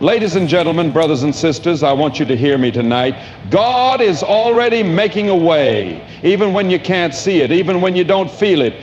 Ladies and gentlemen, brothers and sisters, I want you to hear me tonight. God is already making a way, even when you can't see it, even when you don't feel it,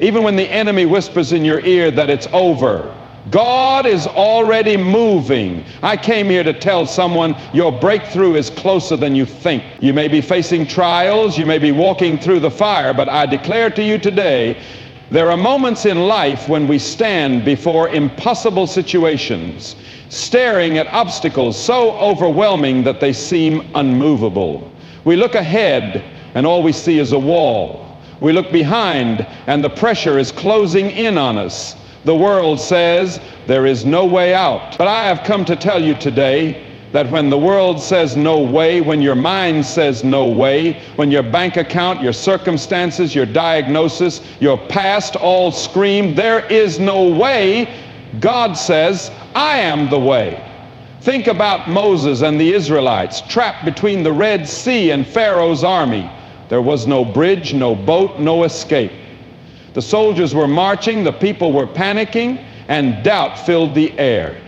even when the enemy whispers in your ear that it's over. God is already moving. I came here to tell someone your breakthrough is closer than you think. You may be facing trials, you may be walking through the fire, but I declare to you today, there are moments in life when we stand before impossible situations, staring at obstacles so overwhelming that they seem unmovable. We look ahead and all we see is a wall. We look behind and the pressure is closing in on us. The world says there is no way out. But I have come to tell you today that when the world says no way, when your mind says no way, when your bank account, your circumstances, your diagnosis, your past all scream, there is no way, God says, I am the way. Think about Moses and the Israelites trapped between the Red Sea and Pharaoh's army. There was no bridge, no boat, no escape. The soldiers were marching, the people were panicking, and doubt filled the air.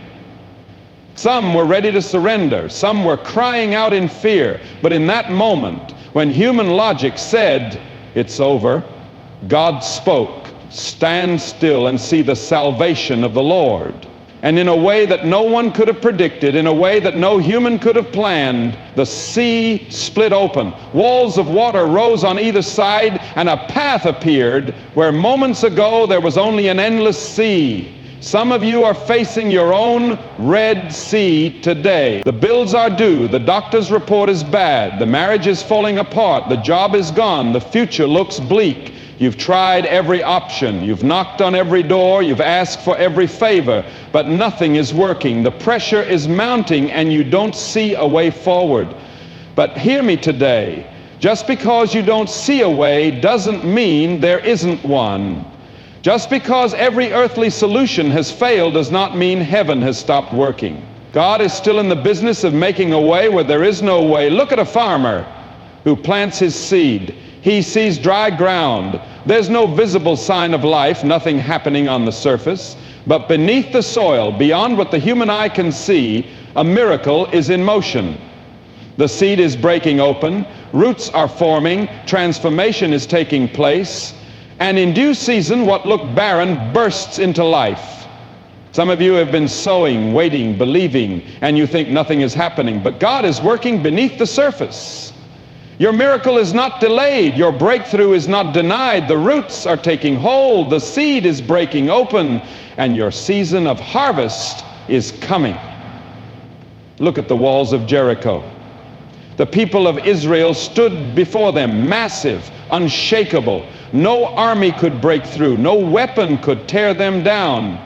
Some were ready to surrender. Some were crying out in fear. But in that moment, when human logic said, it's over, God spoke, stand still and see the salvation of the Lord. And in a way that no one could have predicted, in a way that no human could have planned, the sea split open. Walls of water rose on either side, and a path appeared where moments ago there was only an endless sea. Some of you are facing your own Red Sea today. The bills are due. The doctor's report is bad. The marriage is falling apart. The job is gone. The future looks bleak. You've tried every option. You've knocked on every door. You've asked for every favor, but nothing is working. The pressure is mounting and you don't see a way forward. But hear me today. Just because you don't see a way doesn't mean there isn't one. Just because every earthly solution has failed does not mean heaven has stopped working. God is still in the business of making a way where there is no way. Look at a farmer who plants his seed. He sees dry ground. There's no visible sign of life, nothing happening on the surface. But beneath the soil, beyond what the human eye can see, a miracle is in motion. The seed is breaking open, roots are forming, transformation is taking place, and in due season, what looked barren bursts into life. Some of you have been sowing, waiting, believing, and you think nothing is happening, but God is working beneath the surface. Your miracle is not delayed. Your breakthrough is not denied. The roots are taking hold. The seed is breaking open, and your season of harvest is coming. Look at the walls of Jericho. The people of Israel stood before them, massive, unshakable. No army could break through. No weapon could tear them down.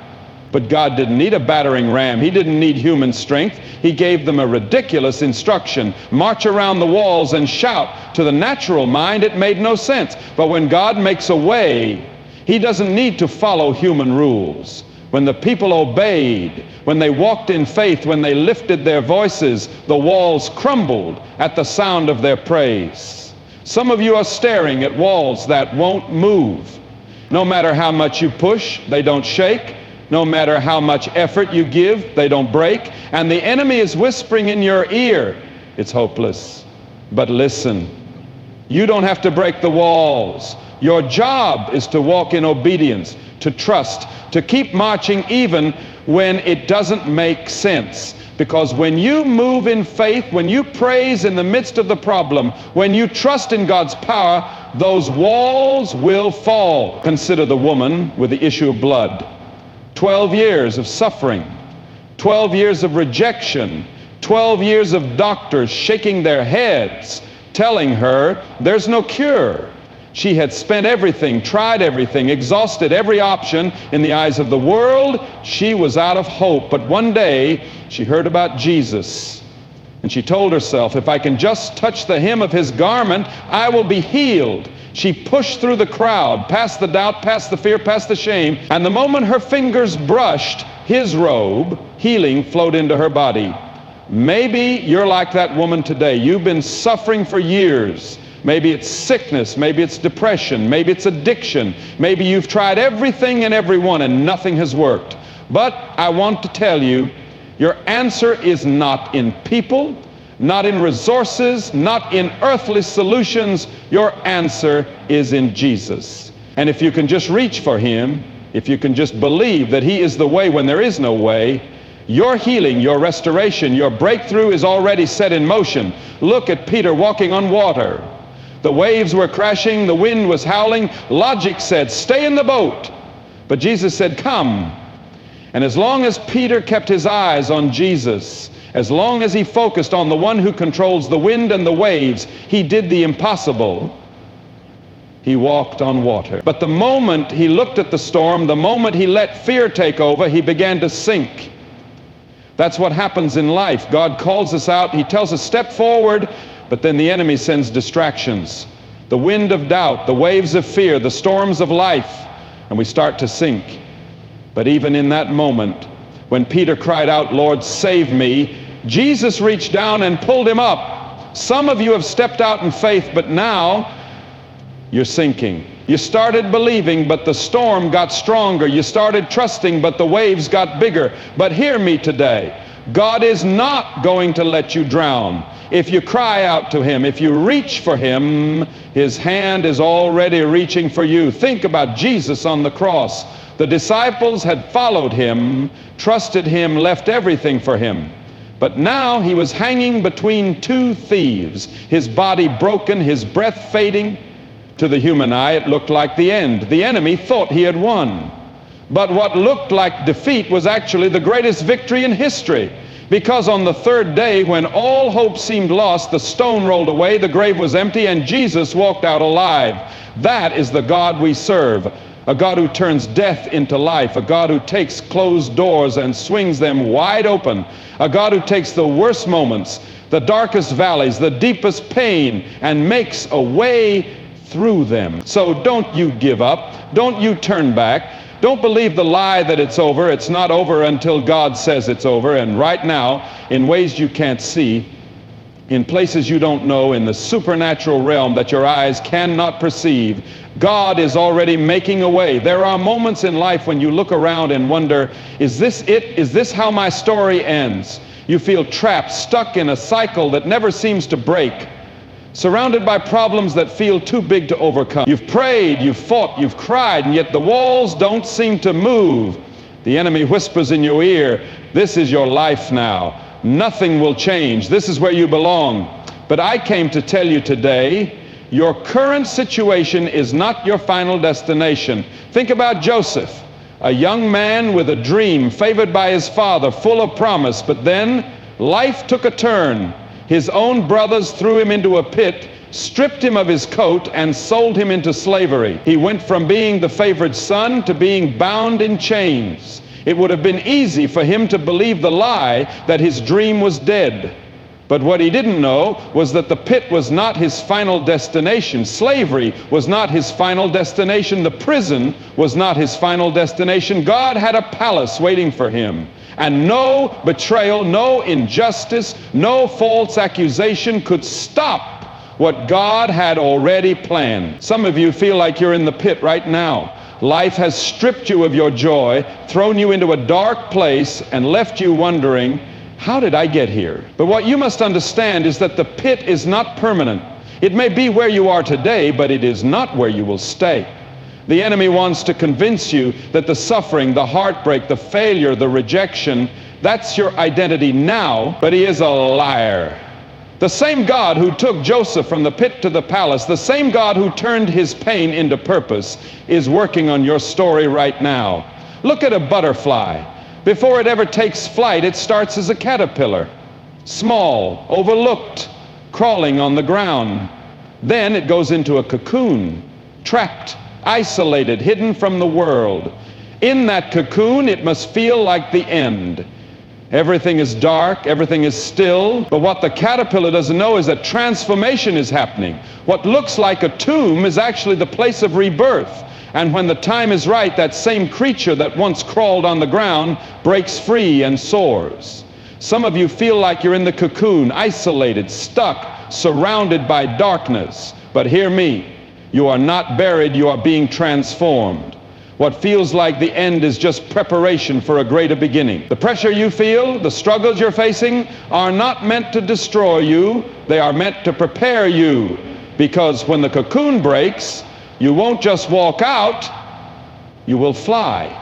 But God didn't need a battering ram. He didn't need human strength. He gave them a ridiculous instruction. March around the walls and shout. To the natural mind, it made no sense. But when God makes a way, He doesn't need to follow human rules. When the people obeyed, when they walked in faith, when they lifted their voices, the walls crumbled at the sound of their praise. Some of you are staring at walls that won't move. No matter how much you push, they don't shake. No matter how much effort you give, they don't break. And the enemy is whispering in your ear, it's hopeless. But listen, you don't have to break the walls. Your job is to walk in obedience, to trust, to keep marching even when it doesn't make sense. Because when you move in faith, when you praise in the midst of the problem, when you trust in God's power, those walls will fall. Consider the woman with the issue of blood. 12 years of suffering, 12 years of rejection, 12 years of doctors shaking their heads, telling her there's no cure. She had spent everything, tried everything, exhausted every option. In the eyes of the world, she was out of hope. But one day, she heard about Jesus. And she told herself, if I can just touch the hem of His garment, I will be healed. She pushed through the crowd, past the doubt, past the fear, past the shame. And the moment her fingers brushed His robe, healing flowed into her body. Maybe you're like that woman today. You've been suffering for years. Maybe it's sickness, maybe it's depression, maybe it's addiction. Maybe you've tried everything and everyone and nothing has worked. But I want to tell you, Your answer is not in people, not in resources, not in earthly solutions. Your answer is in Jesus. And if you can just reach for him, if you can just believe that he is the way when there is no way, your healing, your restoration, your breakthrough is already set in motion. Look at Peter walking on water. The waves were crashing, the wind was howling. Logic said, stay in the boat. But Jesus said, come. And as long as Peter kept his eyes on Jesus, as long as he focused on the one who controls the wind and the waves, he did the impossible. He walked on water. But the moment he looked at the storm, the moment he let fear take over, he began to sink. That's what happens in life. God calls us out. He tells us, step forward, but then the enemy sends distractions. The wind of doubt, the waves of fear, the storms of life, and we start to sink. But even in that moment, when Peter cried out, Lord, save me, Jesus reached down and pulled him up. Some of you have stepped out in faith, but now you're sinking. You started believing, but the storm got stronger. You started trusting, but the waves got bigger. But hear me today. God is not going to let you drown. If you cry out to him, if you reach for him, his hand is already reaching for you. Think about Jesus on the cross. The disciples had followed him, trusted him, left everything for him. But now he was hanging between two thieves, his body broken, his breath fading. To the human eye, it looked like the end. The enemy thought he had won. But what looked like defeat was actually the greatest victory in history. Because on the third day, when all hope seemed lost, the stone rolled away, the grave was empty, and Jesus walked out alive. That is the God we serve. A God who turns death into life, a God who takes closed doors and swings them wide open, a God who takes the worst moments, the darkest valleys, the deepest pain, and makes a way through them. So don't you give up. Don't you turn back. Don't believe the lie that it's over. It's not over until God says it's over. And right now, in ways you can't see, in places you don't know, in the supernatural realm that your eyes cannot perceive, God is already making a way. There are moments in life when you look around and wonder, is this it? Is this how my story ends? You feel trapped, stuck in a cycle that never seems to break, surrounded by problems that feel too big to overcome. You've prayed, you've fought, you've cried, and yet the walls don't seem to move. The enemy whispers in your ear, this is your life now. Nothing will change. This is where you belong. But I came to tell you today, your current situation is not your final destination. Think about Joseph, a young man with a dream, favored by his father, full of promise. But then life took a turn. His own brothers threw him into a pit, stripped him of his coat, and sold him into slavery. He went from being the favored son to being bound in chains. It would have been easy for him to believe the lie that his dream was dead. But what he didn't know was that the pit was not his final destination. Slavery was not his final destination. The prison was not his final destination. God had a palace waiting for him. And no betrayal, no injustice, no false accusation could stop what God had already planned. Some of you feel like you're in the pit right now. Life has stripped you of your joy, thrown you into a dark place, and left you wondering, how did I get here? But what you must understand is that the pit is not permanent. It may be where you are today, but it is not where you will stay. The enemy wants to convince you that the suffering, the heartbreak, the failure, the rejection, that's your identity now, but he is a liar. The same God who took Joseph from the pit to the palace, the same God who turned his pain into purpose, is working on your story right now. Look at a butterfly. Before it ever takes flight, it starts as a caterpillar, small, overlooked, crawling on the ground. Then it goes into a cocoon, trapped, isolated, hidden from the world. In that cocoon, it must feel like the end. Everything is dark, everything is still, but what the caterpillar doesn't know is that transformation is happening. What looks like a tomb is actually the place of rebirth. And when the time is right, that same creature that once crawled on the ground breaks free and soars. Some of you feel like you're in the cocoon, isolated, stuck, surrounded by darkness. But hear me, you are not buried, you are being transformed. What feels like the end is just preparation for a greater beginning. The pressure you feel, the struggles you're facing, are not meant to destroy you. They are meant to prepare you. Because when the cocoon breaks, you won't just walk out, you will fly.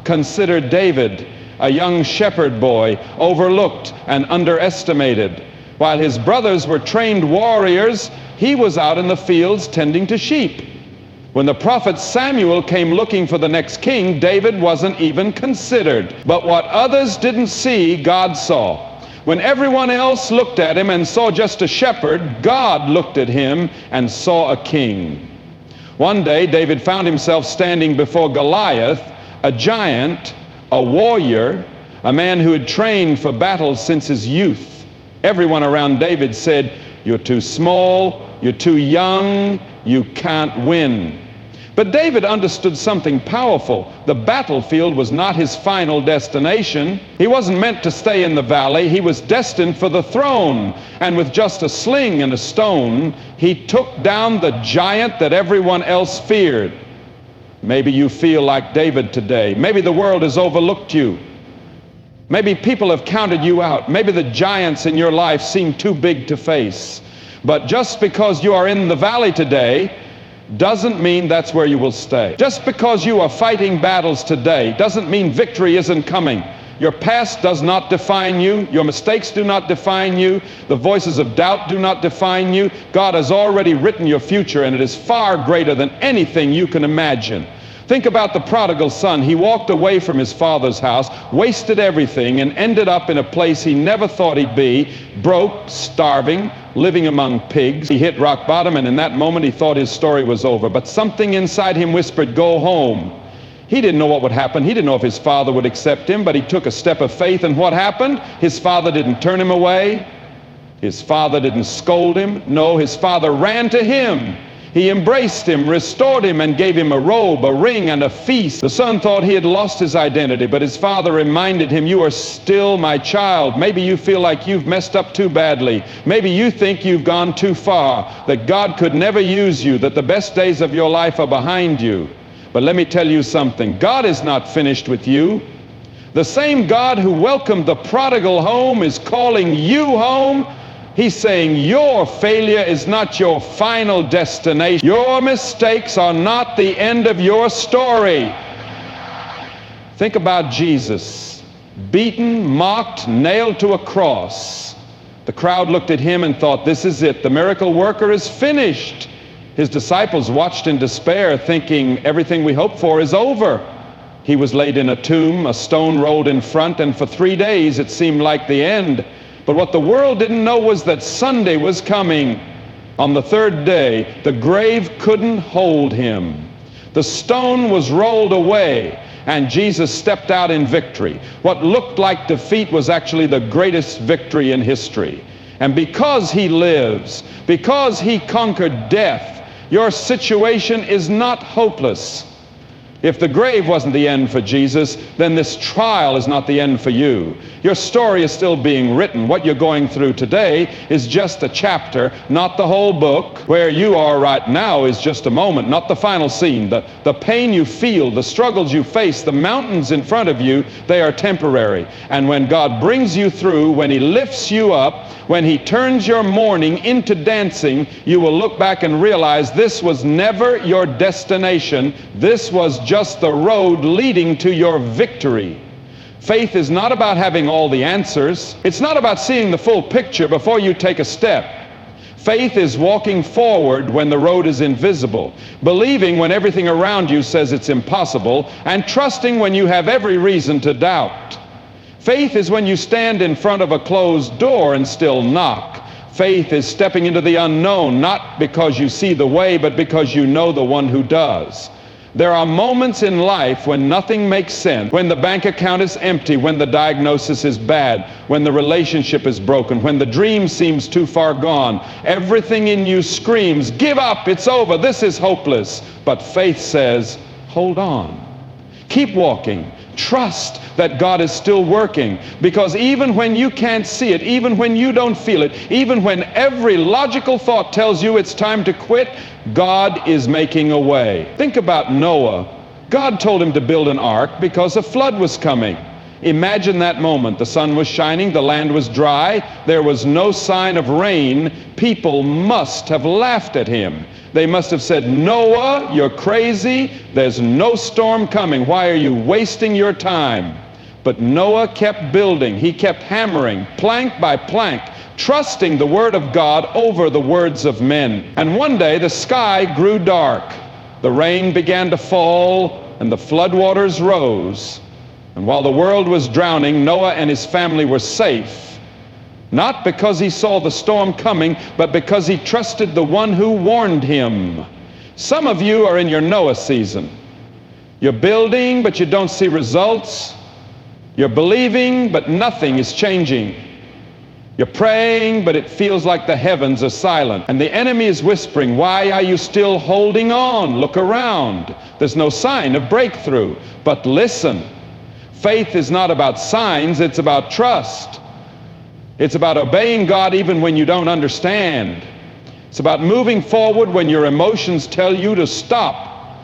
Consider David, a young shepherd boy, overlooked and underestimated. While his brothers were trained warriors, he was out in the fields tending to sheep. When the prophet Samuel came looking for the next king, David wasn't even considered. But what others didn't see, God saw. When everyone else looked at him and saw just a shepherd, God looked at him and saw a king. One day, David found himself standing before Goliath, a giant, a warrior, a man who had trained for battle since his youth. Everyone around David said, "You're too small, you're too young, you can't win." But David understood something powerful. The battlefield was not his final destination. He wasn't meant to stay in the valley. He was destined for the throne. And with just a sling and a stone, he took down the giant that everyone else feared. Maybe you feel like David today. Maybe the world has overlooked you. Maybe people have counted you out. Maybe the giants in your life seem too big to face. But just because you are in the valley today doesn't mean that's where you will stay. Just because you are fighting battles today doesn't mean victory isn't coming. Your past does not define you. Your mistakes do not define you. The voices of doubt do not define you. God has already written your future, and it is far greater than anything you can imagine. Think about the prodigal son. He walked away from his father's house, wasted everything, and ended up in a place he never thought he'd be, broke, starving, living among pigs. He hit rock bottom, and in that moment he thought his story was over. But something inside him whispered, "Go home." He didn't know what would happen. He didn't know if his father would accept him, but he took a step of faith, and what happened? His father didn't turn him away. His father didn't scold him. No, his father ran to him. He embraced him, restored him, and gave him a robe, a ring, and a feast. The son thought he had lost his identity, but his father reminded him, "You are still my child." Maybe you feel like you've messed up too badly. Maybe you think you've gone too far, that God could never use you, that the best days of your life are behind you. But let me tell you something. God is not finished with you. The same God who welcomed the prodigal home is calling you home. He's saying your failure is not your final destination. Your mistakes are not the end of your story. Think about Jesus, beaten, mocked, nailed to a cross. The crowd looked at him and thought, "This is it. The miracle worker is finished." His disciples watched in despair, thinking everything we hope for is over. He was laid in a tomb, a stone rolled in front, and for 3 days it seemed like the end. But what the world didn't know was that Sunday was coming. On the third day, the grave couldn't hold him. The stone was rolled away, and Jesus stepped out in victory. What looked like defeat was actually the greatest victory in history. And because he lives, because he conquered death, your situation is not hopeless. If the grave wasn't the end for Jesus, then this trial is not the end for you. Your story is still being written. What you're going through today is just a chapter, not the whole book. Where you are right now is just a moment, not the final scene. The pain you feel, the struggles you face, the mountains in front of you, they are temporary. And when God brings you through, when he lifts you up, when he turns your mourning into dancing, you will look back and realize this was never your destination. This was just the road leading to your victory. Faith is not about having all the answers. It's not about seeing the full picture before you take a step. Faith is walking forward when the road is invisible, believing when everything around you says it's impossible, and trusting when you have every reason to doubt. Faith is when you stand in front of a closed door and still knock. Faith is stepping into the unknown, not because you see the way, but because you know the one who does. There are moments in life when nothing makes sense, when the bank account is empty, when the diagnosis is bad, when the relationship is broken, when the dream seems too far gone. Everything in you screams, "Give up, it's over, this is hopeless." But faith says, hold on, keep walking. Trust that God is still working, because even when you can't see it, even when you don't feel it, even when every logical thought tells you it's time to quit, God is making a way. Think about Noah God told him to build an ark because a flood was coming. Imagine that moment. The sun was shining, the land was dry, there was no sign of rain. People must have laughed at him. They must have said, "Noah, you're crazy. There's no storm coming. Why are you wasting your time?" But Noah kept building. He kept hammering, plank by plank, trusting the word of God over the words of men. And one day the sky grew dark. The rain began to fall, and the floodwaters rose. And while the world was drowning, Noah and his family were safe, not because he saw the storm coming, but because he trusted the one who warned him. Some of you are in your Noah season. You're building, but you don't see results. You're believing, but nothing is changing. You're praying, but it feels like the heavens are silent. And the enemy is whispering, "Why are you still holding on? Look around. There's no sign of breakthrough." But listen, faith is not about signs, it's about trust. It's about obeying God even when you don't understand. It's about moving forward when your emotions tell you to stop.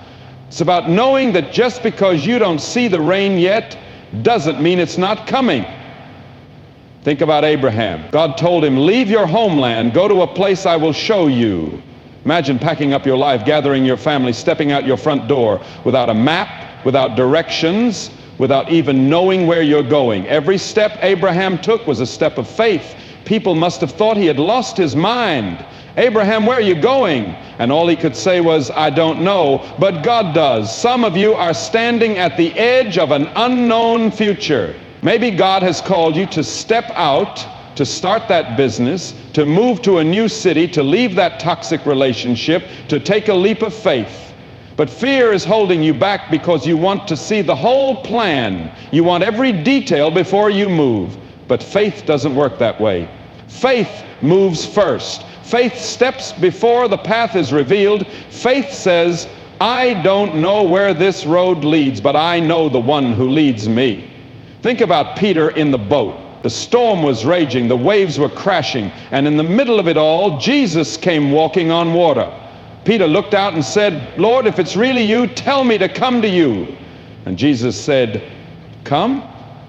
It's about knowing that just because you don't see the rain yet doesn't mean it's not coming. Think about Abraham. God told him, "Leave your homeland, go to a place I will show you." Imagine packing up your life, gathering your family, stepping out your front door without a map, without directions, without even knowing where you're going. Every step Abraham took was a step of faith. People must have thought he had lost his mind. "Abraham, where are you going?" And all he could say was, "I don't know," but God does. Some of you are standing at the edge of an unknown future. Maybe God has called you to step out, to start that business, to move to a new city, to leave that toxic relationship, to take a leap of faith. But fear is holding you back because you want to see the whole plan. You want every detail before you move. But faith doesn't work that way. Faith moves first. Faith steps before the path is revealed. Faith says, "I don't know where this road leads, but I know the one who leads me." Think about Peter in the boat. The storm was raging, the waves were crashing, and in the middle of it all, Jesus came walking on water. Peter looked out and said, "Lord, if it's really you, tell me to come to you." And Jesus said, "Come."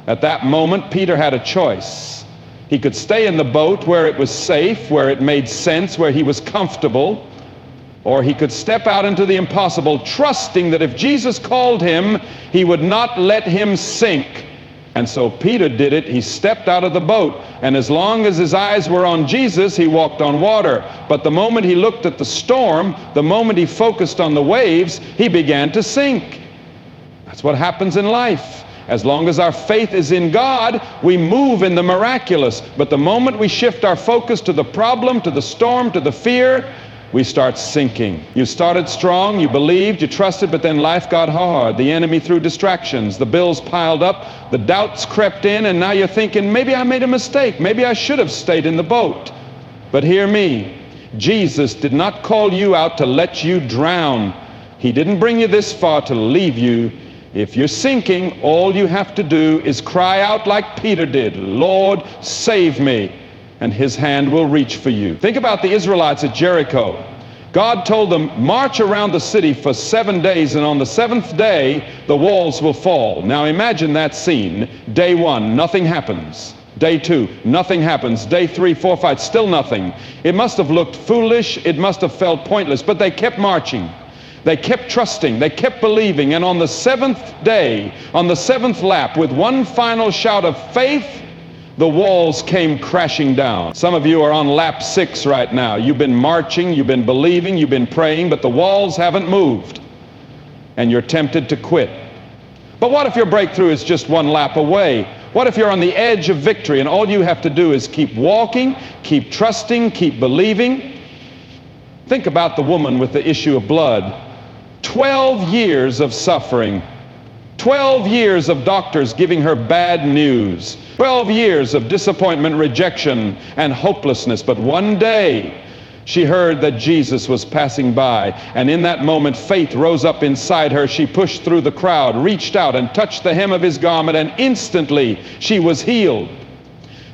At that moment, Peter had a choice. He could stay in the boat where it was safe, where it made sense, where he was comfortable, or he could step out into the impossible, trusting that if Jesus called him, he would not let him sink. And so Peter did it. He stepped out of the boat, and as long as his eyes were on Jesus, he walked on water. But the moment he looked at the storm, the moment he focused on the waves, he began to sink. That's what happens in life. As long as our faith is in God, we move in the miraculous. But the moment we shift our focus to the problem, to the storm, to the fear, we start sinking. You started strong, you believed, you trusted, but then life got hard. The enemy threw distractions, the bills piled up, the doubts crept in, and now you're thinking, maybe I made a mistake, maybe I should have stayed in the boat. But hear me, Jesus did not call you out to let you drown. He didn't bring you this far to leave you. If you're sinking, all you have to do is cry out like Peter did, "Lord, save me," and his hand will reach for you. Think about the Israelites at Jericho. God told them, march around the city for 7 days, and on the 7th day, the walls will fall. Now imagine that scene. Day 1, nothing happens. Day 2, nothing happens. Day 3, 4, 5, still nothing. It must have looked foolish. It must have felt pointless, but they kept marching. They kept trusting, they kept believing, and on the 7th day, on the 7th lap, with one final shout of faith, the walls came crashing down. Some of you are on lap 6 right now. You've been marching, you've been believing, you've been praying, but the walls haven't moved, and you're tempted to quit. But what if your breakthrough is just one lap away? What if you're on the edge of victory, and all you have to do is keep walking, keep trusting, keep believing? Think about the woman with the issue of blood. 12 years of suffering. 12 years of doctors giving her bad news. 12 years of disappointment, rejection, and hopelessness. But one day, she heard that Jesus was passing by, and in that moment, faith rose up inside her. She pushed through the crowd, reached out, and touched the hem of his garment, and instantly she was healed.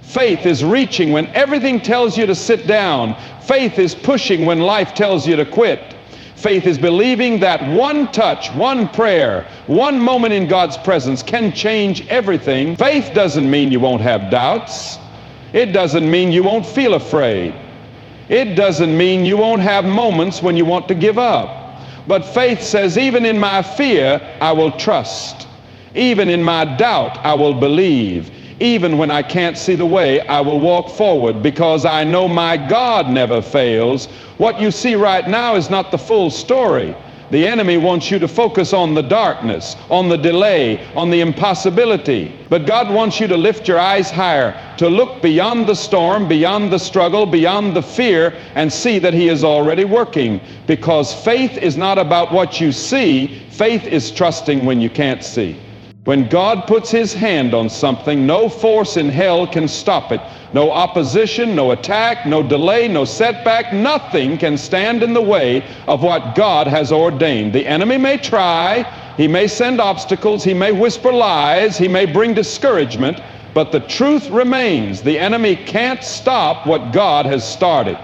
Faith is reaching when everything tells you to sit down. Faith is pushing when life tells you to quit. Faith is believing that one touch, one prayer, one moment in God's presence can change everything. Faith doesn't mean you won't have doubts. It doesn't mean you won't feel afraid. It doesn't mean you won't have moments when you want to give up. But faith says, even in my fear, I will trust. Even in my doubt, I will believe. Even when I can't see the way, I will walk forward because I know my God never fails. What you see right now is not the full story. The enemy wants you to focus on the darkness, on the delay, on the impossibility. But God wants you to lift your eyes higher, to look beyond the storm, beyond the struggle, beyond the fear, and see that He is already working. Because faith is not about what you see. Faith is trusting when you can't see. When God puts His hand on something, no force in hell can stop it. No opposition, no attack, no delay, no setback, nothing can stand in the way of what God has ordained. The enemy may try, he may send obstacles, he may whisper lies, he may bring discouragement, but the truth remains. The enemy can't stop what God has started.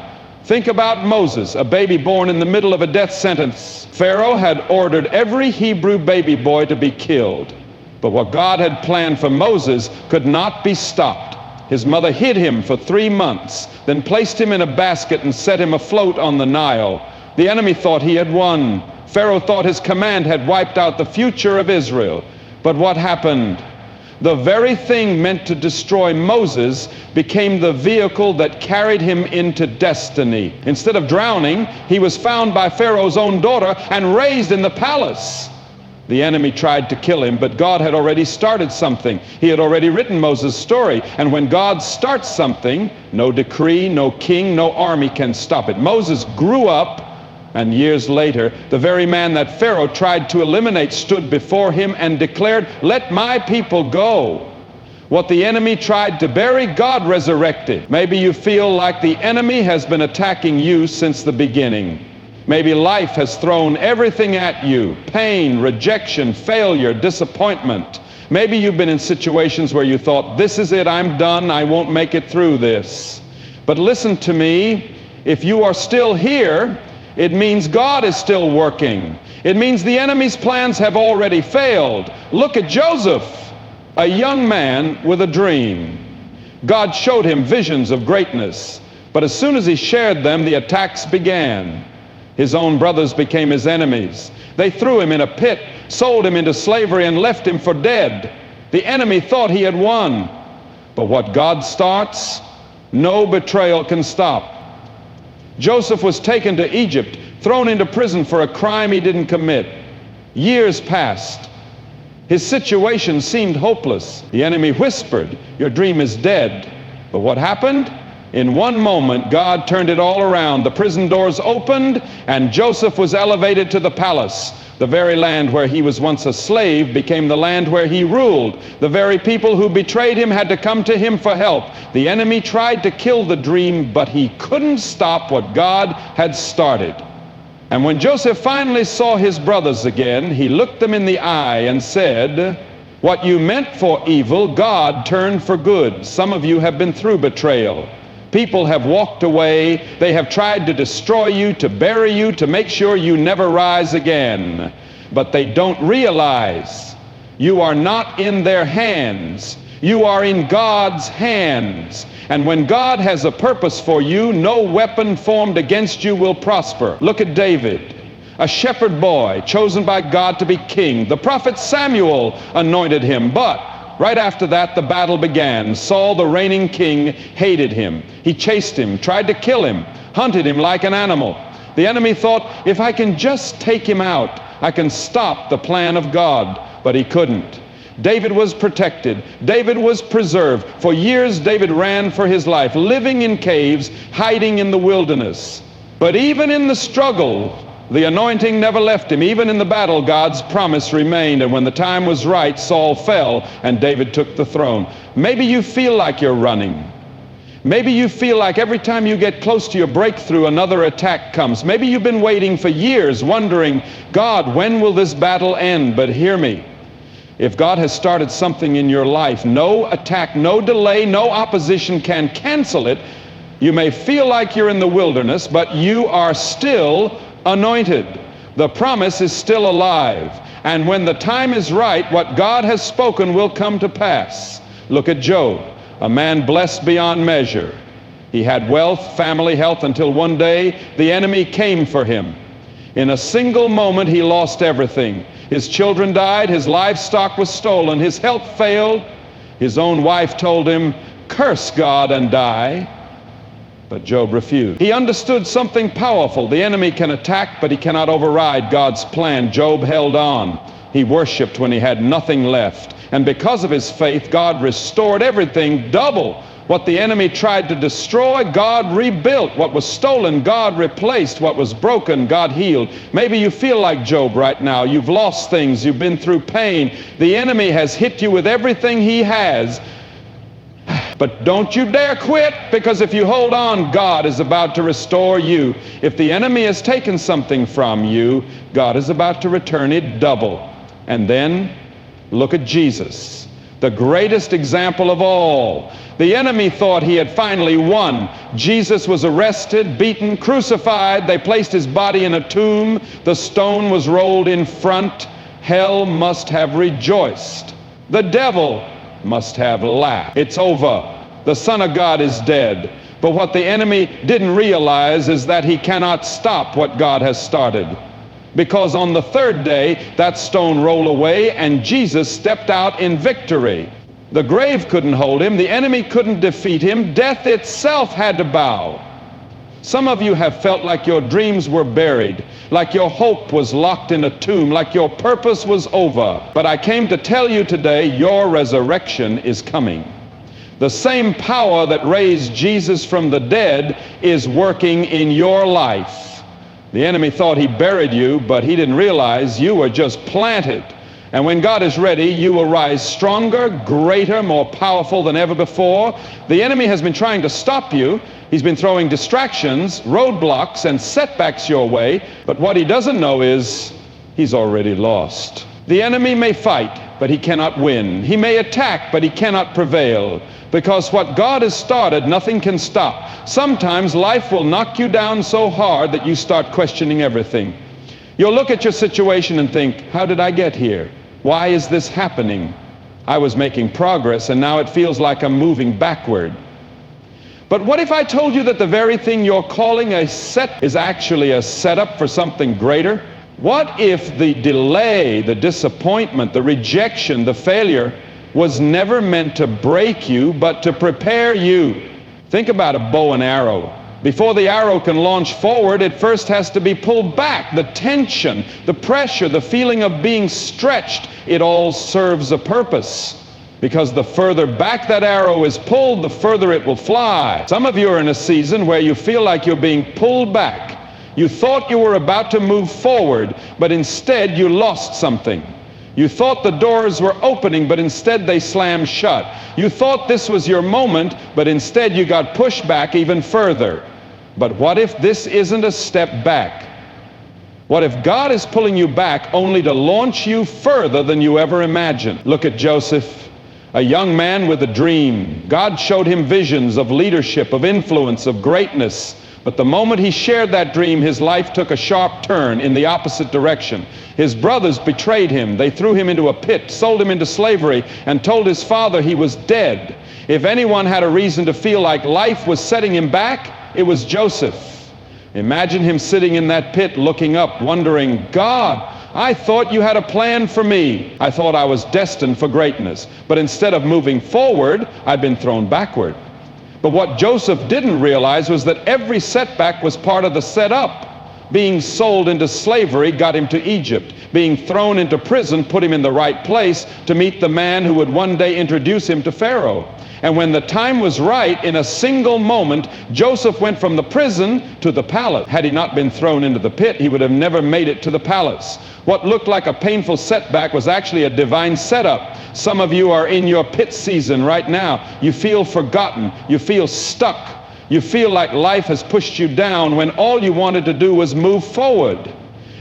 Think about Moses, a baby born in the middle of a death sentence. Pharaoh had ordered every Hebrew baby boy to be killed. But what God had planned for Moses could not be stopped. His mother hid him for 3 months, then placed him in a basket and set him afloat on the Nile. The enemy thought he had won. Pharaoh thought his command had wiped out the future of Israel. But what happened? The very thing meant to destroy Moses became the vehicle that carried him into destiny. Instead of drowning, he was found by Pharaoh's own daughter and raised in the palace. The enemy tried to kill him, but God had already started something. He had already written Moses' story. And when God starts something, no decree, no king, no army can stop it. Moses grew up, and years later, the very man that Pharaoh tried to eliminate stood before him and declared, "Let my people go." What the enemy tried to bury, God resurrected. Maybe you feel like the enemy has been attacking you since the beginning. Maybe life has thrown everything at you: pain, rejection, failure, disappointment. Maybe you've been in situations where you thought, this is it, I'm done, I won't make it through this. But listen to me, if you are still here, it means God is still working. It means the enemy's plans have already failed. Look at Joseph, a young man with a dream. God showed him visions of greatness, but as soon as he shared them, the attacks began. His own brothers became his enemies. They threw him in a pit, sold him into slavery, and left him for dead. The enemy thought he had won. But what God starts, no betrayal can stop. Joseph was taken to Egypt, thrown into prison for a crime he didn't commit. Years passed. His situation seemed hopeless. The enemy whispered, "Your dream is dead." But what happened? In one moment, God turned it all around. The prison doors opened, and Joseph was elevated to the palace. The very land where he was once a slave became the land where he ruled. The very people who betrayed him had to come to him for help. The enemy tried to kill the dream, but he couldn't stop what God had started. And when Joseph finally saw his brothers again, he looked them in the eye and said, "What you meant for evil, God turned for good." Some of you have been through betrayal. People have walked away. They have tried to destroy you, to bury you, to make sure you never rise again. But they don't realize you are not in their hands. You are in God's hands. And when God has a purpose for you, no weapon formed against you will prosper. Look at David, a shepherd boy chosen by God to be king. The prophet Samuel anointed him, but right after that, the battle began. Saul, the reigning king, hated him. He chased him, tried to kill him, hunted him like an animal. The enemy thought, if I can just take him out, I can stop the plan of God. But he couldn't. David was protected. David was preserved. For years, David ran for his life, living in caves, hiding in the wilderness. But even in the struggle, the anointing never left him. Even in the battle, God's promise remained. And when the time was right, Saul fell and David took the throne. Maybe you feel like you're running. Maybe you feel like every time you get close to your breakthrough, another attack comes. Maybe you've been waiting for years, wondering, God, when will this battle end? But hear me. If God has started something in your life, no attack, no delay, no opposition can cancel it. You may feel like you're in the wilderness, but you are still anointed. The promise is still alive. And when the time is right, what God has spoken will come to pass. Look at Job, a man blessed beyond measure. He had wealth, family, health, until one day the enemy came for him. In a single moment, he lost everything. His children died, his livestock was stolen, his health failed. His own wife told him, "Curse God and die." But Job refused. He understood something powerful. The enemy can attack, but he cannot override God's plan. Job held on. He worshiped when he had nothing left. And because of his faith, God restored everything double. What the enemy tried to destroy, God rebuilt. What was stolen, God replaced. What was broken, God healed. Maybe you feel like Job right now. You've lost things. You've been through pain. The enemy has hit you with everything he has. But don't you dare quit, because if you hold on, God is about to restore you. If the enemy has taken something from you, God is about to return it double. And then look at Jesus, the greatest example of all. The enemy thought he had finally won. Jesus was arrested, beaten, crucified. They placed his body in a tomb. The stone was rolled in front. Hell must have rejoiced. The devil must have laughed. It's over. The Son of God is dead. But what the enemy didn't realize is that he cannot stop what God has started. Because on the third day, that stone rolled away and Jesus stepped out in victory. The grave couldn't hold him. The enemy couldn't defeat him. Death itself had to bow. Some of you have felt like your dreams were buried, like your hope was locked in a tomb, like your purpose was over. But I came to tell you today, your resurrection is coming. The same power that raised Jesus from the dead is working in your life. The enemy thought he buried you, but he didn't realize you were just planted. And when God is ready, you will rise stronger, greater, more powerful than ever before. The enemy has been trying to stop you. He's been throwing distractions, roadblocks, and setbacks your way. But what he doesn't know is he's already lost. The enemy may fight, but he cannot win. He may attack, but he cannot prevail. Because what God has started, nothing can stop. Sometimes life will knock you down so hard that you start questioning everything. You'll look at your situation and think, how did I get here? Why is this happening? I was making progress and now it feels like I'm moving backward. But what if I told you that the very thing you're calling a set is actually a setup for something greater? What if the delay, the disappointment, the rejection, the failure was never meant to break you, but to prepare you? Think about a bow and arrow. Before the arrow can launch forward, it first has to be pulled back. The tension, the pressure, the feeling of being stretched, it all serves a purpose. Because the further back that arrow is pulled, the further it will fly. Some of you are in a season where you feel like you're being pulled back. You thought you were about to move forward, but instead you lost something. You thought the doors were opening, but instead they slammed shut. You thought this was your moment, but instead you got pushed back even further. But what if this isn't a step back? What if God is pulling you back only to launch you further than you ever imagined? Look at Joseph, a young man with a dream. God showed him visions of leadership, of influence, of greatness. But the moment he shared that dream, his life took a sharp turn in the opposite direction. His brothers betrayed him. They threw him into a pit, sold him into slavery, and told his father he was dead. If anyone had a reason to feel like life was setting him back, it was Joseph. Imagine him sitting in that pit looking up, wondering, God, I thought you had a plan for me. I thought I was destined for greatness. But instead of moving forward, I'd been thrown backward. But what Joseph didn't realize was that every setback was part of the setup. Being sold into slavery got him to Egypt. Being thrown into prison put him in the right place to meet the man who would one day introduce him to Pharaoh. And when the time was right, in a single moment, Joseph went from the prison to the palace. Had he not been thrown into the pit, he would have never made it to the palace. What looked like a painful setback was actually a divine setup. Some of you are in your pit season right now. You feel forgotten. You feel stuck. You feel like life has pushed you down when all you wanted to do was move forward.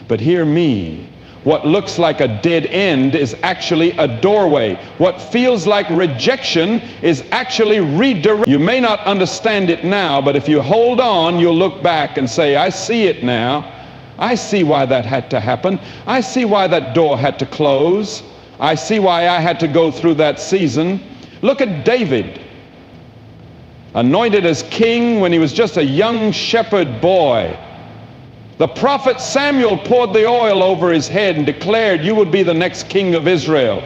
But hear me. What looks like a dead end is actually a doorway. What feels like rejection is actually redirect. You may not understand it now, but if you hold on, you'll look back and say, I see it now. I see why that had to happen. I see why that door had to close. I see why I had to go through that season. Look at David, anointed as king when he was just a young shepherd boy. The prophet Samuel poured the oil over his head and declared, "You would be the next king of Israel."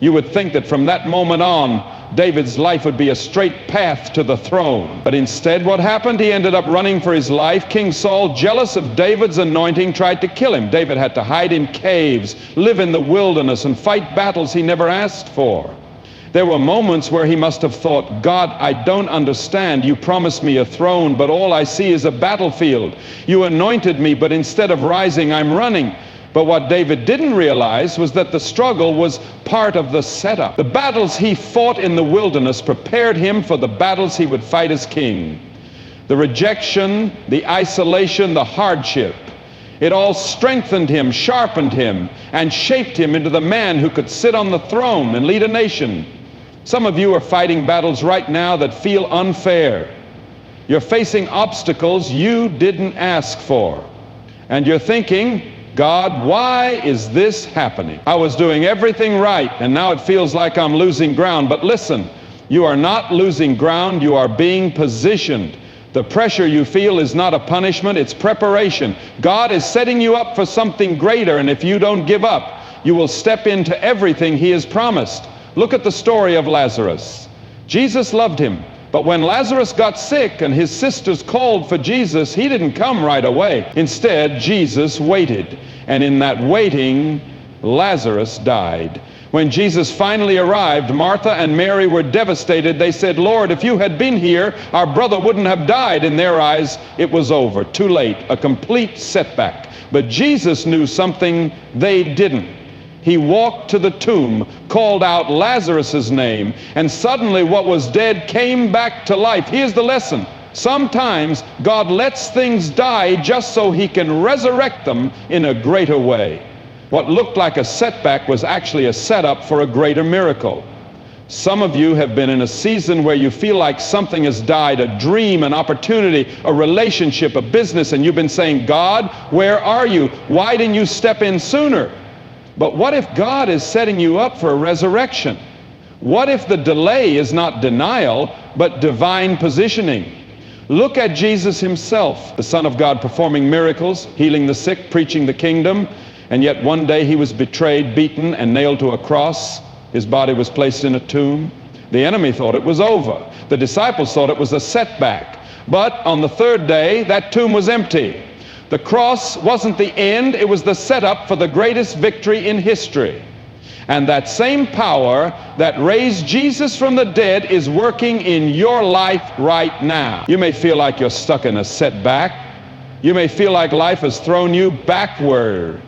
You would think that from that moment on, David's life would be a straight path to the throne. But instead, what happened? He ended up running for his life. King Saul, jealous of David's anointing, tried to kill him. David had to hide in caves, live in the wilderness, and fight battles he never asked for. There were moments where he must have thought, "God, I don't understand. You promised me a throne, but all I see is a battlefield. You anointed me, but instead of rising, I'm running." But what David didn't realize was that the struggle was part of the setup. The battles he fought in the wilderness prepared him for the battles he would fight as king. The rejection, the isolation, the hardship, it all strengthened him, sharpened him, and shaped him into the man who could sit on the throne and lead a nation. Some of you are fighting battles right now that feel unfair. You're facing obstacles you didn't ask for. And you're thinking, "God, why is this happening? I was doing everything right, and now it feels like I'm losing ground." But listen, you are not losing ground, you are being positioned. The pressure you feel is not a punishment, it's preparation. God is setting you up for something greater, and if you don't give up, you will step into everything He has promised. Look at the story of Lazarus. Jesus loved him, but when Lazarus got sick and his sisters called for Jesus, He didn't come right away. Instead, Jesus waited, and in that waiting, Lazarus died. When Jesus finally arrived, Martha and Mary were devastated. They said, "Lord, if you had been here, our brother wouldn't have died." In their eyes, it was over, too late, a complete setback. But Jesus knew something they didn't. He walked to the tomb, called out Lazarus' name, and suddenly what was dead came back to life. Here's the lesson. Sometimes God lets things die just so He can resurrect them in a greater way. What looked like a setback was actually a setup for a greater miracle. Some of you have been in a season where you feel like something has died, a dream, an opportunity, a relationship, a business, and you've been saying, "God, where are you? Why didn't you step in sooner?" But what if God is setting you up for a resurrection? What if the delay is not denial, but divine positioning? Look at Jesus Himself, the Son of God, performing miracles, healing the sick, preaching the kingdom, and yet one day He was betrayed, beaten, and nailed to a cross. His body was placed in a tomb. The enemy thought it was over. The disciples thought it was a setback. But on the third day, that tomb was empty. The cross wasn't the end, it was the setup for the greatest victory in history. And that same power that raised Jesus from the dead is working in your life right now. You may feel like you're stuck in a setback. You may feel like life has thrown you backward.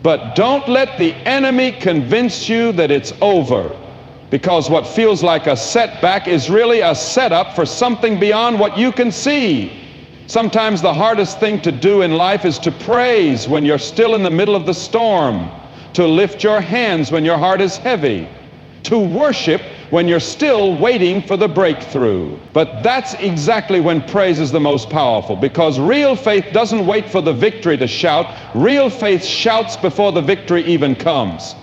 But don't let the enemy convince you that it's over, because what feels like a setback is really a setup for something beyond what you can see. Sometimes the hardest thing to do in life is to praise when you're still in the middle of the storm, to lift your hands when your heart is heavy, to worship when you're still waiting for the breakthrough. But that's exactly when praise is the most powerful, because real faith doesn't wait for the victory to shout. Real faith shouts before the victory even comes.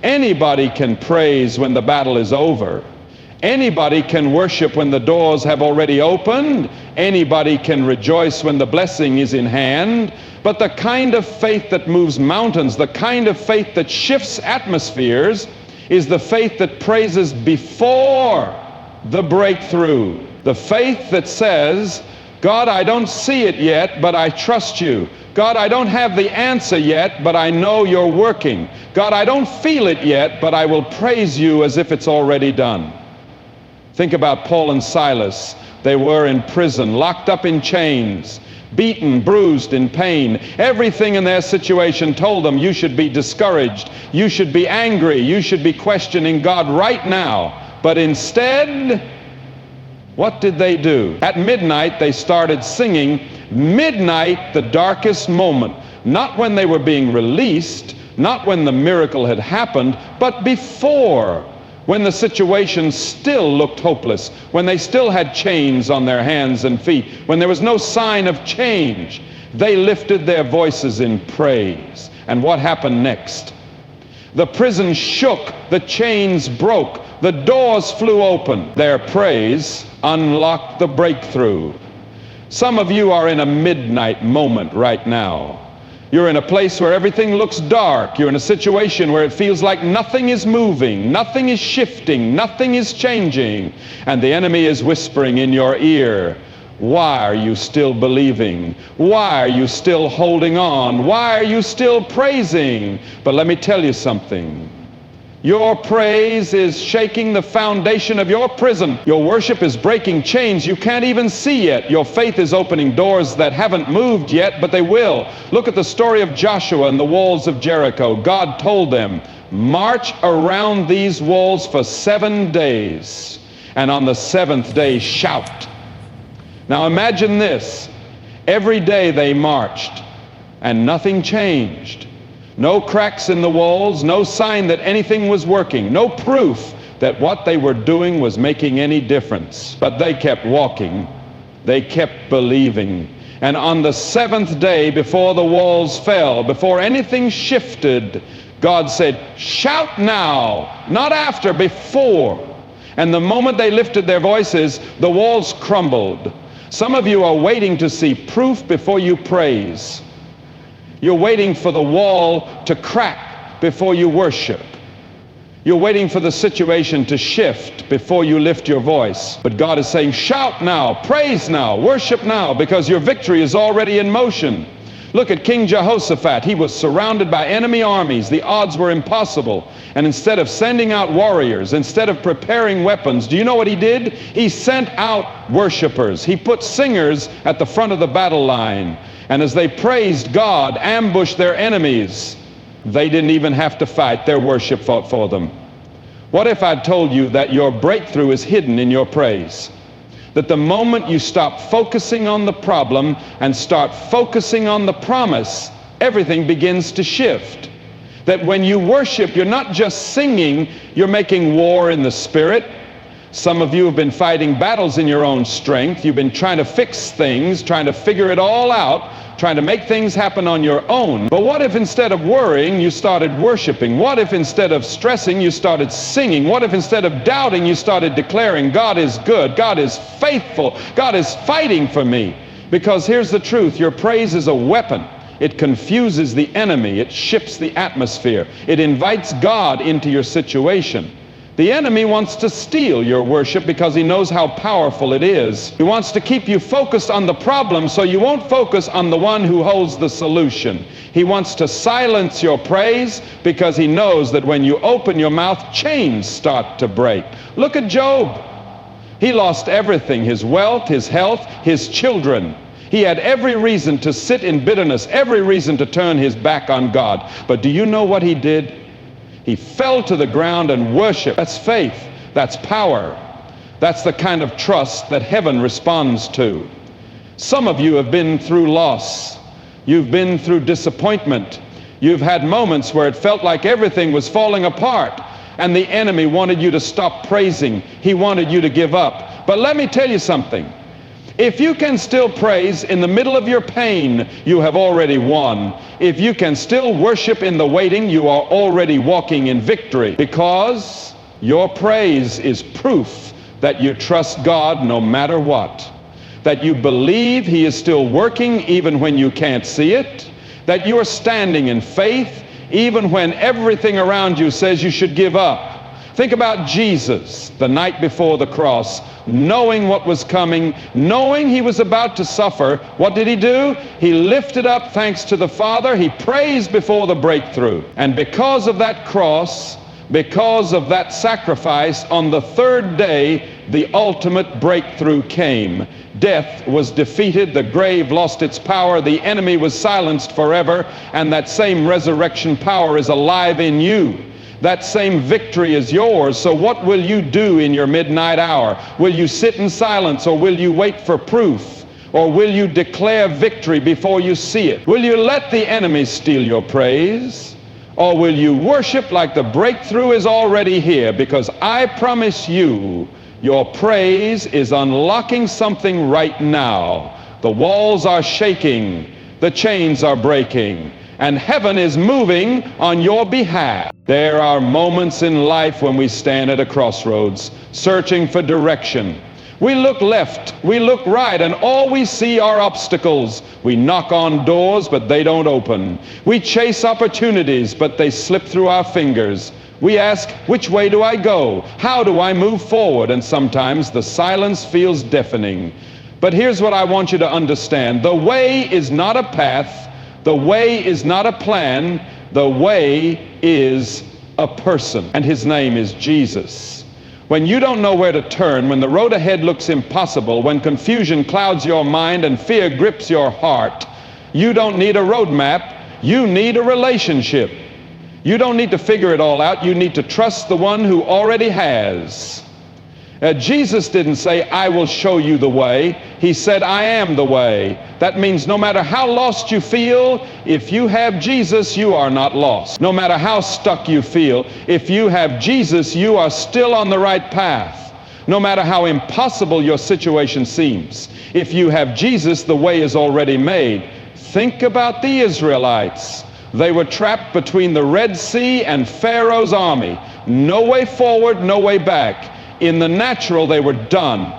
Anybody can praise when the battle is over. Anybody can worship when the doors have already opened. Anybody can rejoice when the blessing is in hand. But the kind of faith that moves mountains, the kind of faith that shifts atmospheres, is the faith that praises before the breakthrough. The faith that says, "God, I don't see it yet, but I trust you. God, I don't have the answer yet, but I know you're working. God, I don't feel it yet, but I will praise you as if it's already done." Think about Paul and Silas. They were in prison, locked up in chains, beaten, bruised, in pain. Everything in their situation told them you should be discouraged, you should be angry, you should be questioning God right now. But instead, what did they do? At midnight, they started singing "Midnight, the Darkest Moment." Not when they were being released, not when the miracle had happened, but before, when the situation still looked hopeless, when they still had chains on their hands and feet, when there was no sign of change. They lifted their voices in praise. And what happened next? The prison shook, the chains broke, the doors flew open. Their praise unlocked the breakthrough. Some of you are in a midnight moment right now. You're in a place where everything looks dark. You're in a situation where it feels like nothing is moving, nothing is shifting, nothing is changing. And the enemy is whispering in your ear, why are you still believing? Why are you still holding on? Why are you still praising? But let me tell you something. Your praise is shaking the foundation of your prison. Your worship is breaking chains you can't even see yet. Your faith is opening doors that haven't moved yet, but they will. Look at the story of Joshua and the walls of Jericho. God told them, march around these walls for 7 days, and on the 7th day shout. Now imagine this. Every day they marched, and nothing changed. No cracks in the walls, no sign that anything was working, no proof that what they were doing was making any difference. But they kept walking, they kept believing. And on the 7th day, before the walls fell, before anything shifted, God said, shout now, not after, before. And the moment they lifted their voices, the walls crumbled. Some of you are waiting to see proof before you praise. You're waiting for the wall to crack before you worship. You're waiting for the situation to shift before you lift your voice. But God is saying, shout now, praise now, worship now, because your victory is already in motion. Look at King Jehoshaphat. He was surrounded by enemy armies. The odds were impossible. And instead of sending out warriors, instead of preparing weapons, do you know what he did? He sent out worshipers. He put singers at the front of the battle line. And as they praised God, ambushed their enemies, they didn't even have to fight. Their worship fought for them. What if I told you that your breakthrough is hidden in your praise? That the moment you stop focusing on the problem and start focusing on the promise, everything begins to shift. That when you worship, you're not just singing, you're making war in the spirit. Some of you have been fighting battles in your own strength. You've been trying to fix things, trying to figure it all out, trying to make things happen on your own. But what if instead of worrying, you started worshiping? What if instead of stressing, you started singing? What if instead of doubting, you started declaring, God is good, God is faithful, God is fighting for me? Because here's the truth, your praise is a weapon. It confuses the enemy, it shifts the atmosphere, it invites God into your situation. The enemy wants to steal your worship because he knows how powerful it is. He wants to keep you focused on the problem so you won't focus on the one who holds the solution. He wants to silence your praise because he knows that when you open your mouth, chains start to break. Look at Job. He lost everything, his wealth, his health, his children. He had every reason to sit in bitterness, every reason to turn his back on God. But do you know what he did? He fell to the ground and worshiped. That's faith. That's power. That's the kind of trust that heaven responds to. Some of you have been through loss. You've been through disappointment. You've had moments where it felt like everything was falling apart, and the enemy wanted you to stop praising. He wanted you to give up. But let me tell you something. If you can still praise in the middle of your pain, you have already won. If you can still worship in the waiting, you are already walking in victory, because your praise is proof that you trust God no matter what, that you believe He is still working even when you can't see it, that you are standing in faith even when everything around you says you should give up. Think about Jesus the night before the cross, knowing what was coming, knowing he was about to suffer. What did he do? He lifted up thanks to the Father. He praised before the breakthrough. And because of that cross, because of that sacrifice, on the third day, the ultimate breakthrough came. Death was defeated, the grave lost its power, the enemy was silenced forever, and that same resurrection power is alive in you. That same victory is yours. So what will you do in your midnight hour? Will you sit in silence, or will you wait for proof? Or will you declare victory before you see it? Will you let the enemy steal your praise? Or will you worship like the breakthrough is already here? Because I promise you, your praise is unlocking something right now. The walls are shaking. the chains are breaking, and heaven is moving on your behalf. There are moments in life when we stand at a crossroads, searching for direction. We look left, we look right, and all we see are obstacles. We knock on doors, but they don't open. We chase opportunities, but they slip through our fingers. We ask, which way do I go? How do I move forward? And sometimes the silence feels deafening. But here's what I want you to understand. The way is not a path. The way is not a plan. The way is a person, and his name is Jesus. When you don't know where to turn, when the road ahead looks impossible, when confusion clouds your mind and fear grips your heart, you don't need a roadmap. You need a relationship. You don't need to figure it all out. You need to trust the one who already has. Jesus didn't say, I will show you the way. He said, I am the way. That means no matter how lost you feel, if you have Jesus, you are not lost. No matter how stuck you feel, if you have Jesus, you are still on the right path. No matter how impossible your situation seems, if you have Jesus, the way is already made. Think about the Israelites. They were trapped between the Red Sea and Pharaoh's army. No way forward, no way back. In the natural, they were done.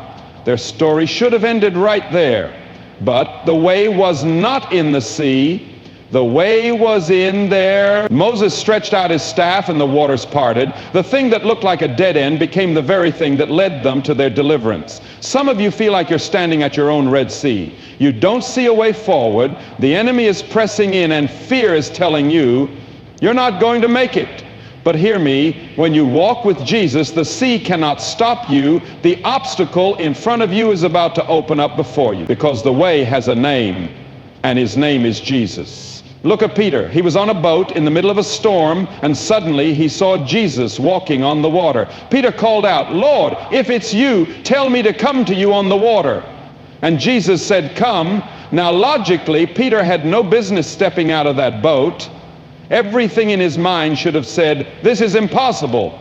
Their story should have ended right there. But the way was not in the sea. The way was in there. Moses stretched out his staff and the waters parted. The thing that looked like a dead end became the very thing that led them to their deliverance. Some of you feel like you're standing at your own Red Sea. You don't see a way forward. The enemy is pressing in, and fear is telling you, you're not going to make it. But hear me, when you walk with Jesus, the sea cannot stop you. The obstacle in front of you is about to open up before you, because the way has a name, and his name is Jesus. Look at Peter. He was on a boat in the middle of a storm, and suddenly he saw Jesus walking on the water. Peter called out, Lord, if it's you, tell me to come to you on the water. And Jesus said, come. Now logically, Peter had no business stepping out of that boat. Everything in his mind should have said, this is impossible.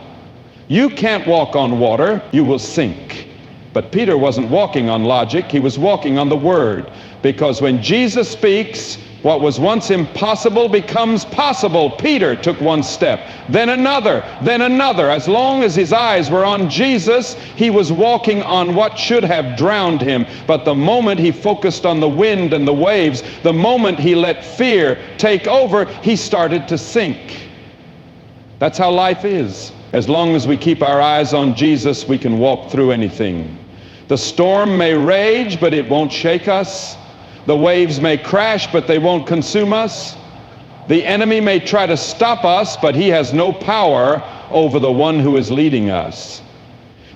You can't walk on water, you will sink. But Peter wasn't walking on logic, he was walking on the Word. Because when Jesus speaks, what was once impossible becomes possible. Peter took one step, then another, then another. As long as his eyes were on Jesus, he was walking on what should have drowned him. But the moment he focused on the wind and the waves, the moment he let fear take over, he started to sink. That's how life is. As long as we keep our eyes on Jesus, we can walk through anything. The storm may rage, but it won't shake us. The waves may crash, but they won't consume us. The enemy may try to stop us, but he has no power over the one who is leading us.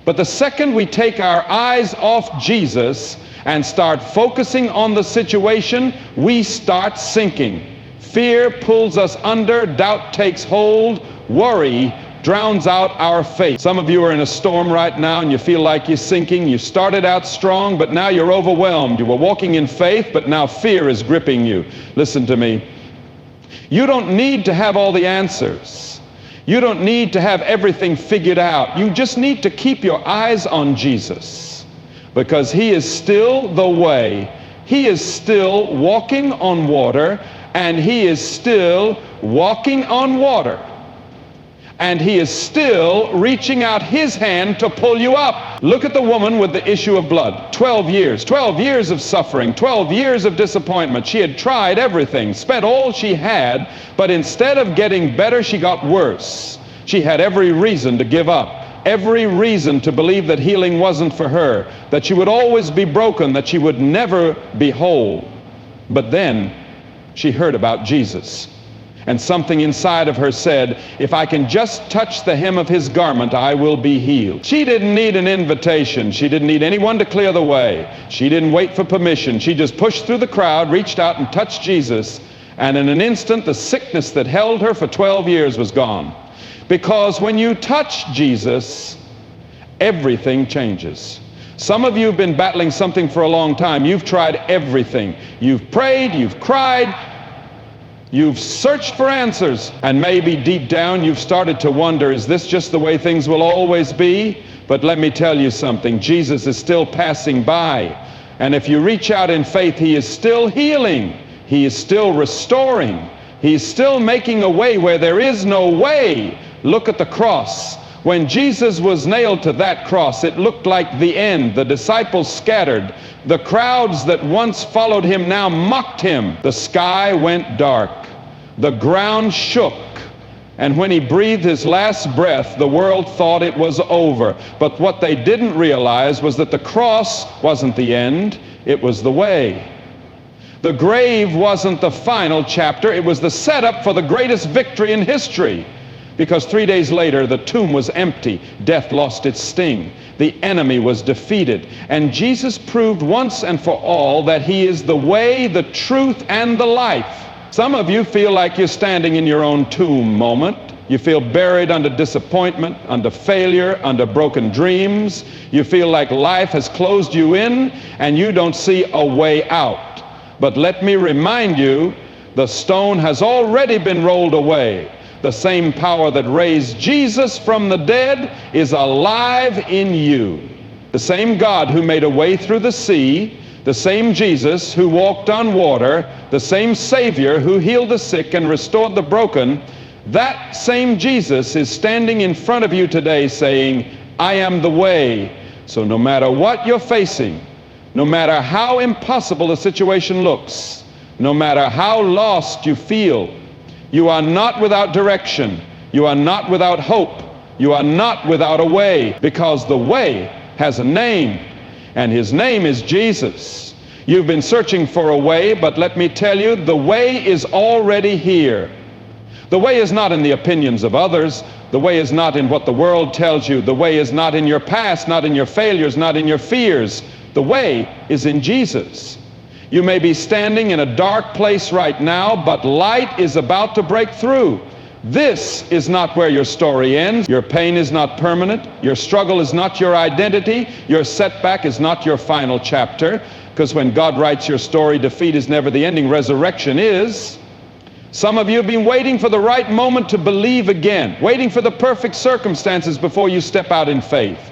But the second we take our eyes off Jesus and start focusing on the situation, we start sinking. Fear pulls us under, doubt takes hold, worry drowns out our faith. Some of you are in a storm right now and you feel like you're sinking. You started out strong, but now you're overwhelmed. You were walking in faith, but now fear is gripping you. Listen to me. You don't need to have all the answers. You don't need to have everything figured out. You just need to keep your eyes on Jesus, because he is still the way. He is still walking on water, and he is still walking on water. And he is still reaching out his hand to pull you up. Look at the woman with the issue of blood. 12 years of suffering, 12 years of disappointment. She had tried everything, spent all she had, but instead of getting better, she got worse. She had every reason to give up, every reason to believe that healing wasn't for her, that she would always be broken, that she would never be whole. But then she heard about Jesus. And something inside of her said, if I can just touch the hem of his garment, I will be healed. She didn't need an invitation. She didn't need anyone to clear the way. She didn't wait for permission. She just pushed through the crowd, reached out and touched Jesus. And in an instant, the sickness that held her for 12 years was gone. Because when you touch Jesus, everything changes. Some of you have been battling something for a long time. You've tried everything. You've prayed, you've cried, you've searched for answers, and maybe deep down you've started to wonder, is this just the way things will always be? But let me tell you something, Jesus is still passing by. And if you reach out in faith, he is still healing. He is still restoring. He's still making a way where there is no way. Look at the cross. When Jesus was nailed to that cross, it looked like the end. The disciples scattered. The crowds that once followed him now mocked him. The sky went dark. The ground shook. And when he breathed his last breath, the world thought it was over. But what they didn't realize was that the cross wasn't the end, it was the way. The grave wasn't the final chapter, it was the setup for the greatest victory in history. Because 3 days later, the tomb was empty, death lost its sting, the enemy was defeated, and Jesus proved once and for all that he is the way, the truth, and the life. Some of you feel like you're standing in your own tomb moment. You feel buried under disappointment, under failure, under broken dreams. You feel like life has closed you in and you don't see a way out. But let me remind you, the stone has already been rolled away. The same power that raised Jesus from the dead is alive in you. The same God who made a way through the sea, the same Jesus who walked on water, the same Savior who healed the sick and restored the broken, that same Jesus is standing in front of you today saying, I am the way. So no matter what you're facing, no matter how impossible the situation looks, no matter how lost you feel, you are not without direction. You are not without hope. You are not without a way, because the way has a name. And his name is Jesus. You've been searching for a way, but let me tell you, the way is already here. The way is not in the opinions of others. The way is not in what the world tells you. The way is not in your past, not in your failures, not in your fears. The way is in Jesus. You may be standing in a dark place right now, but light is about to break through. This is not where your story ends. Your pain is not permanent. Your struggle is not your identity. Your setback is not your final chapter. Because when God writes your story, defeat is never the ending. Resurrection is. Some of you have been waiting for the right moment to believe again, waiting for the perfect circumstances before you step out in faith.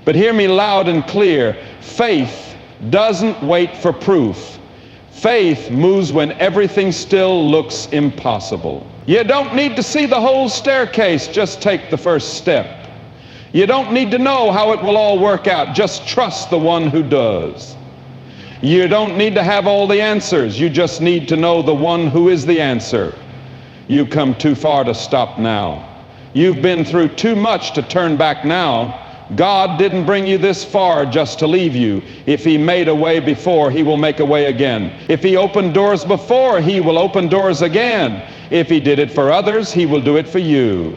But hear me loud and clear. Faith doesn't wait for proof. Faith moves when everything still looks impossible. You don't need to see the whole staircase, just take the first step. You don't need to know how it will all work out, just trust the one who does. You don't need to have all the answers, you just need to know the one who is the answer. You've come too far to stop now. You've been through too much to turn back now. God didn't bring you this far just to leave you. If he made a way before, he will make a way again. If he opened doors before, he will open doors again. If he did it for others, he will do it for you.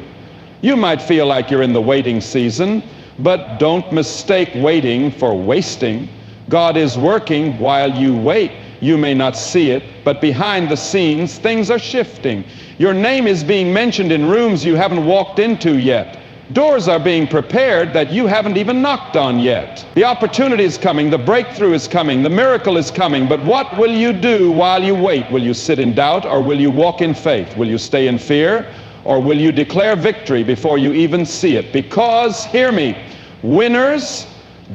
You might feel like you're in the waiting season, but don't mistake waiting for wasting. God is working while you wait. You may not see it, but behind the scenes, things are shifting. Your name is being mentioned in rooms you haven't walked into yet. Doors are being prepared that you haven't even knocked on yet. The opportunity is coming, the breakthrough is coming, the miracle is coming, but what will you do while you wait? Will you sit in doubt, or will you walk in faith? Will you stay in fear, or will you declare victory before you even see it? Because, hear me, winners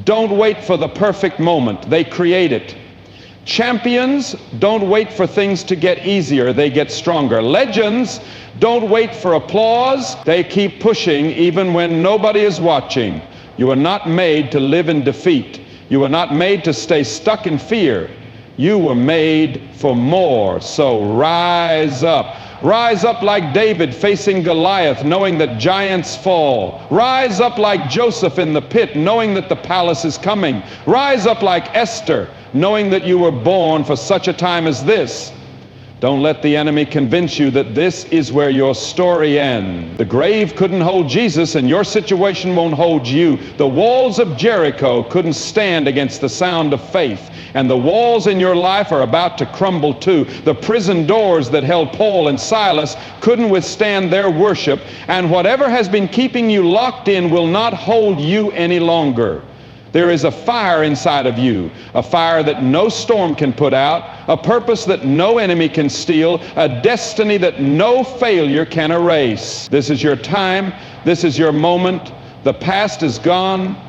don't wait for the perfect moment, they create it. Champions don't wait for things to get easier, they get stronger. Legends don't wait for applause, they keep pushing even when nobody is watching. You are not made to live in defeat. You were not made to stay stuck in fear. You were made for more. So rise up. Rise up like David facing Goliath, knowing that giants fall. Rise up like Joseph in the pit, knowing that the palace is coming. Rise up like Esther, knowing that you were born for such a time as this. Don't let the enemy convince you that this is where your story ends. The grave couldn't hold Jesus, and your situation won't hold you. The walls of Jericho couldn't stand against the sound of faith, and the walls in your life are about to crumble too. The prison doors that held Paul and Silas couldn't withstand their worship, and whatever has been keeping you locked in will not hold you any longer. There is a fire inside of you, a fire that no storm can put out, a purpose that no enemy can steal, a destiny that no failure can erase. This is your time. This is your moment. The past is gone.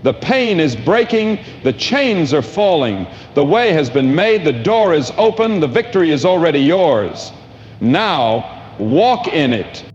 The pain is breaking, the chains are falling, the way has been made, the door is open, the victory is already yours. Now, walk in it.